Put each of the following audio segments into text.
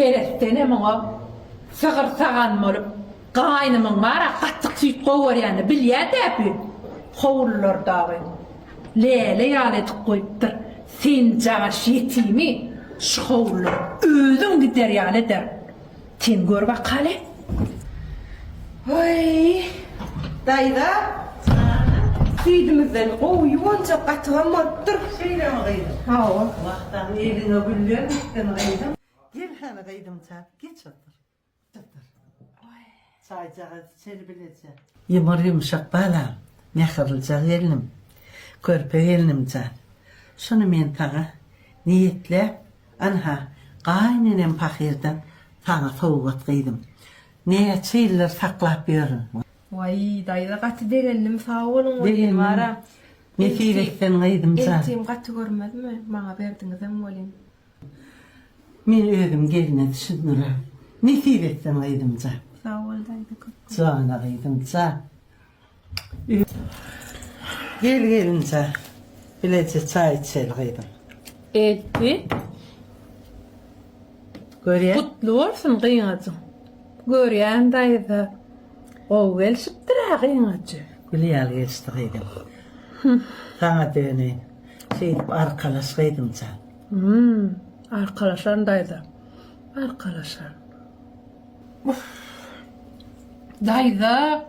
Beretten o sığır sağan olup gaynımın var qattiq süýt gower ýany bilýär-de howlular dagy. Lele ýalet goýupdyr. Sen jagaş ýetimi şu howlular özüň gider ýaly der. Sen gör bakale. Oy. Dayda. Süýdümizden gowy onja gatygan bolupdyr. Şeyle mi kıydım? Ha o. Vaktan eline güller gittim kıydım. Gel hana kıydım çay. Geç otur. Otur. Çaycağı içeri bileceğim. Yumur yumuşak balam. Ne kırılacak elinim. Körpe elinim can. Şunu men tağa niyetle anha qaynenem pakirden tağa soğuk kıydım. Neye çeyler saklap görün. Vay dayda gaty derendim sağ olun Derendim. oýun bara. Ne fiirekten kıydım can. Eltim gaty görmedimi? Maňa berdiňiz hem bolýan. Men özüm geline düşünürüm. Ne fiirekten kıydım can. Sağ ol dayda köp. Cana kıydım can. Gel gelin can. Bilece çay içeri kıydım. Elti Görüyor. kutlu bolsun gyňaçyň. Görýän daýda. O welşipdir gyňaçy. Gülýär geçti kıydım. Sana döneyim. Arkadaş kıydım can. Arkadaşlar daýda. Arkadaşlar. Daýda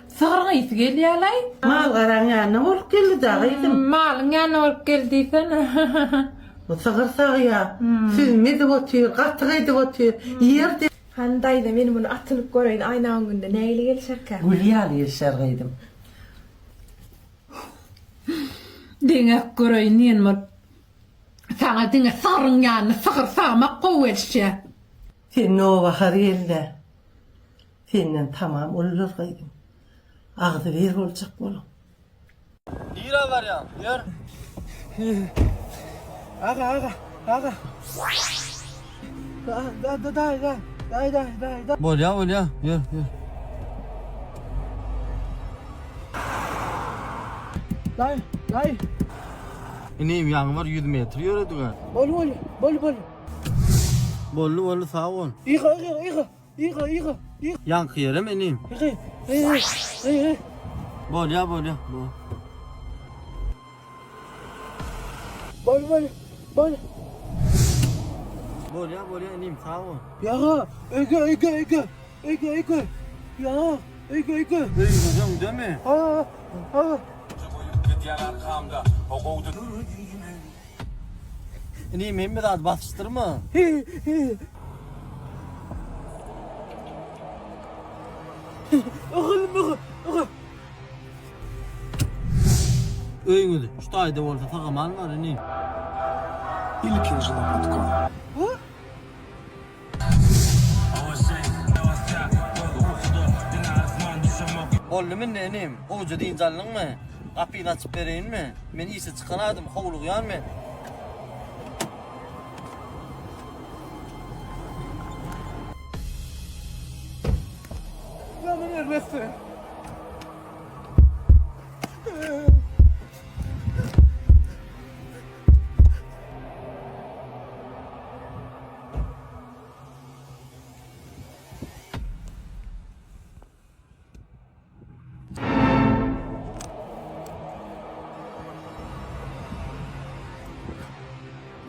sığırın ýeti gelýärlay. Mal garan ýanyna bolup geldi da kıydım. Malyň ýanyna bolup geldiysen. Bu sığırsak ya. Süzmedi otur, katı kıydı otur. Yerde. Han dayda meni bunu atynyp göreýin aýnaň günde näýli gelşerkä? Gülýär geçer kıydım. Diňe göreýin ýenmer. Sana diňe sığırın ýanyna sığır sağmak gowelşe. Sen o bakar elde. Senden tamam olur kıydım. Ağzı ver olacak bolum. Lira var ya, yer. Aga. Da. Bol ya, yer. Dayı. İneyim yanı var 100 metre yürüdü ha. Bol. Bollu sağ ol. İga. Yankı yerim ineyim. Bol ya. Bol. Bol ya ineyim sağ ol. Ya, ege. Ya, ege. Ey hocam değil mi? Ha. İneyim hem biraz basıştırma. He. Oğlum. Öyünüdü. Şu ayda olsa takaman var ineyim. Bollu min ne ineyim? Oğucu deyin canlın mı? Kapıyı açıp vereyim mi? Ben iyisi çıkanadım, kovuluk yan mı? Beni neresi?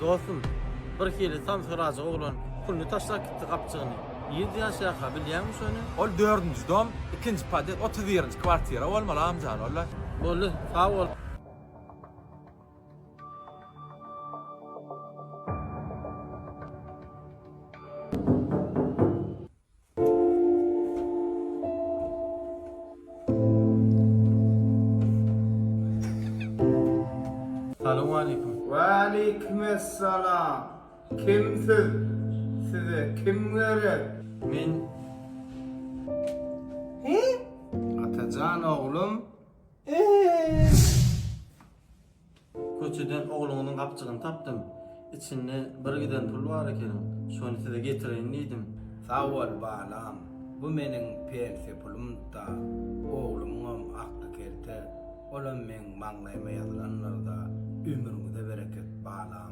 Dostum, bir kere tam soracak oğlan pulunu taşlak gitti kapçığını. 7 yaş yaka biliyor musun onu? Ol 4-nji dom, 2-nji padet, 31-nji kwartira bolmaly amjan ola. Bollu, sağ ol. Selamun aleyküm. Aleykümselam. Kimsiz? Size kim gerek? Men Atacan oğlum. köçeden oğlumun kapçığını tapdım. İçinde bir giden pul var ekenim. Şonu size getireyim dedim. Sağ ol balam. Bu menin pense pulum da oğlumun aklı kelte. Olam men manglayma yazılanlarda ömrümüze bereket balam.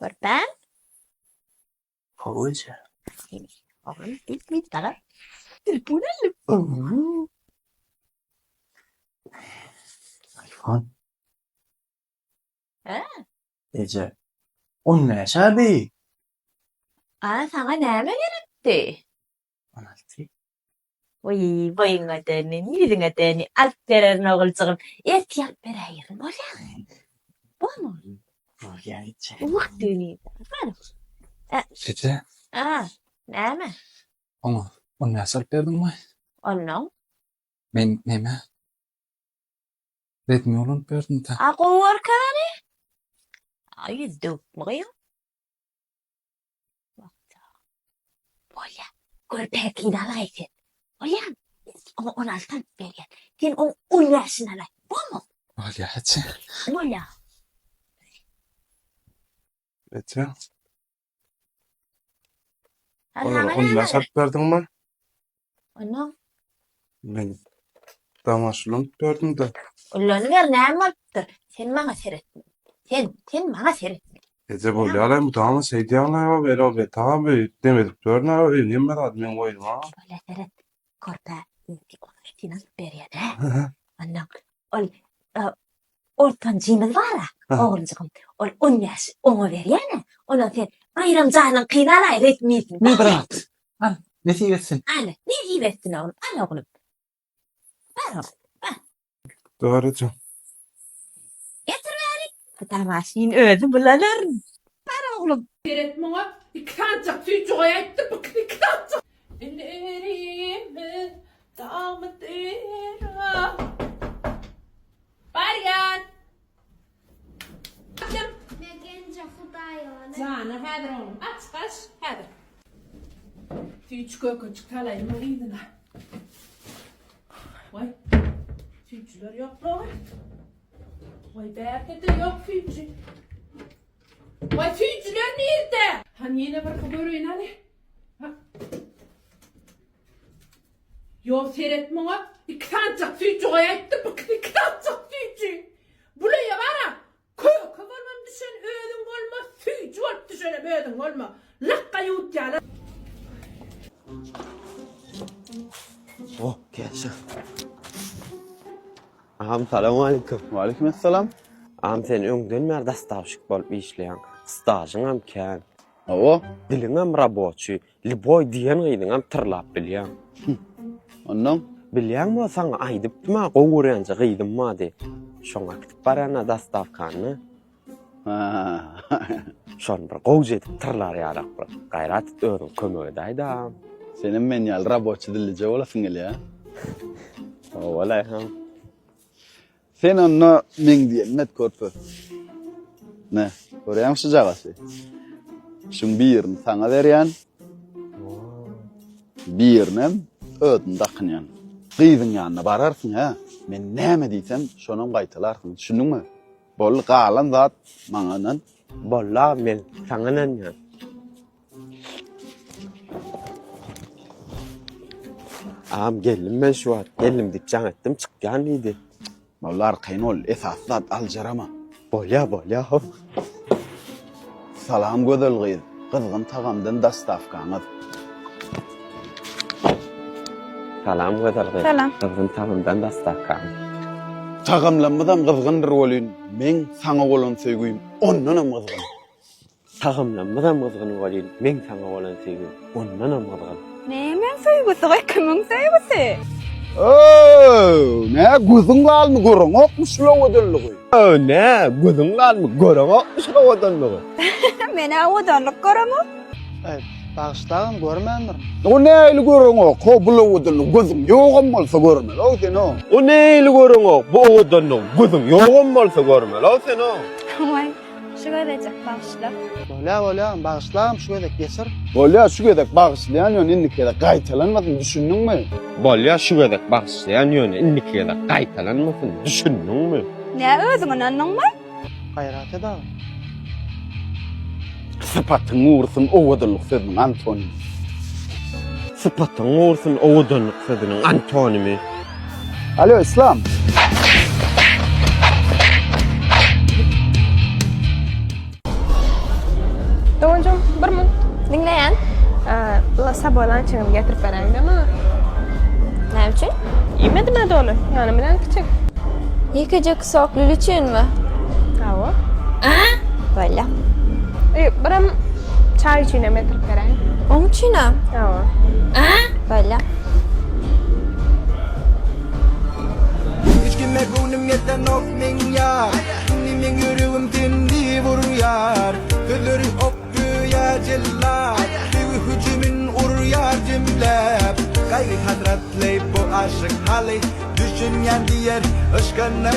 Körpen. Hoca. Oğlum gitmeyip daha. Bu ne? iPhone. Ha? Ece. O ne şabi? Aa, sana ne mi gerekti? 16. Oy, boyun ödeni, yüzün ödeni, alperen oğulcağım. Ehtiyat vereyim, oraya. Bu mu? Oraya Ece. Uğduni. Ece. Aa, ne mi? O ne sarp verdin mi? Onun. Ben neme? Redmi olun verdin ta. Aku orkanı. Ay, dök muyum? Olya, körpekliğini alaydın. Olya, onu altan veriyen. Sen onu 10 yaşına alay. Bu mu? Olya Ece. Olya. Ece. Allah'ına Onu ne nasıl verdin mi? Onun. Ben damaşlığını verdim de. Ulanı ver ne yaptır? Sen bana seyretme. Sen bana seyretme. Ece böyle alayım bu tamam seydi anlayma ver o be tamam be demedik dörne öyle niye ben admin koydum ha. Böyle seyret. Korpe. İnti onu finan veriyen he. Onun. Ortancığımız var ya. Oğulcağım. 10 yaş onu veriyen. Onu sen ayrımcağının kıynalayı retmisin. Ne bırak? Al. Ne diyorsun? Al. Ne iyi versin oğlum. Al oğlum. Ver oğlum. Doğru Ece. Getir beni. Bu tamaşin özü bulanır. Ver oğlum. Seyretmeye iki tane suyu ayıttı bakın iki tane. Ellerimi dağıtıra. Baryan. Canım hadi oğlum aç hadi. Tüyçü kökücük talayım mı iydin ha. Vay. Tüyçüler yok lan. Vay belki de yok tüyçü. Vay tüyçüler nerede? Hani yine bırakıp görüyün hani. Ha. Yol seyretme o. İki tane tüyçü ayıttı bakın iki tane tüyçü. Buraya bana. Kıvırmam düşen ödün olma. Tüyçü olup düşenim ödün olma. Lakka yut ya. Oh gelsin. Ağam selamun aleyküm. Aleykümselam. Ağam sen öňden mer dastavşyk bolup işleýän. Stajyňam kän. Awo. Diliňem raboçy. Liboy diýen gydyňam tyrlap bilýän. Ondan. Bilýänmi saňa aýdypdyma gowurýança gydymma de. Şoňa gidip barana dastavkany. Şon bir gow jetip tyrlar ýarak bir. Gaýrat öňüň kömegidäýdi. Senin men yal raboçy dilije olasın gel ya. Wala ham. Sen onu men diýen net körpü. Ne? Görýän şu jagasy. Şun birini sana berýän. Birinem ödün dakynýan. Gyzyň ýanyna bararsın ha. Men näme diýsem, şonuň gaýtalarsın. Düşündiňmi? Bol galan zat maňanan. Bolla men saňanan ýa. Ağam geldim ben şu an. Geldim dip can ettim çıkkan idi. Bollar kyn ol esas zat aljarama. Bolya hop. Salam gödel gyz. Kızgın tagamdan dastavkany. Salam gödel. Salam. Kızın tamamdan da stakkan. Tagamlanmadan kızgındır bolýyn. Men saňa bolan söýgüýüm. Ondanam kızgyn. Tağımlanmadan mızgını olayım. Men sana olan sevgim. Ondan mızgın. Nemen söýgüsi, kimin söýgüsi? Ne gözüňle mi görüň? Okmuşla ödüllügi. Ne? Gözüňle mi görüň? Okmuşla ödüllügi. Mene odanlyk göremi? Bağışlagyn görmändir. O näli görüň o? Kobula ödüllü gözüň ýogam bolsa görmeli. O sen o. O neýli görüň o? Bu ödüllü gözüň ýogam bolsa görmeli. O sen o. Vay, şu gelecek bağışla. Ola, bağışlam şu gedek geçir. Bolya şu gedek bağışlayan ýön indikede gaýtalanmasyn düşündiňmi? Bolya şu gedek bağışlayan ýöne indikede gaýtalanmasyn düşündiňmi? Ne özüňe anlaňmy? Gaýrat eda. Sıpatyň uğursun o ödüllük sedin Antoni. Sıpatyň uğursun o ödüllük sedin Antoni. Alo İslam. Doğuncum, bir min. Dinleyen. Sabolan çiğim getirip vereyim değil mi? Ne için? Yemedim mi dolu? Yani bilen küçük. Yıkacak soğuklul için mi? Hava. Böyle. Birim çay için getirip vereyim. Onun için mi? Hava. Böyle. Hiç kime gönlüm yetten of min yar. Min yürüyüm dindi vuruyar. Gözleri okuya cellar. Bir hücumun uruyar cimlep. Kaygı hadrat leyip bu aşık hali. Düşünyen diğer ışkına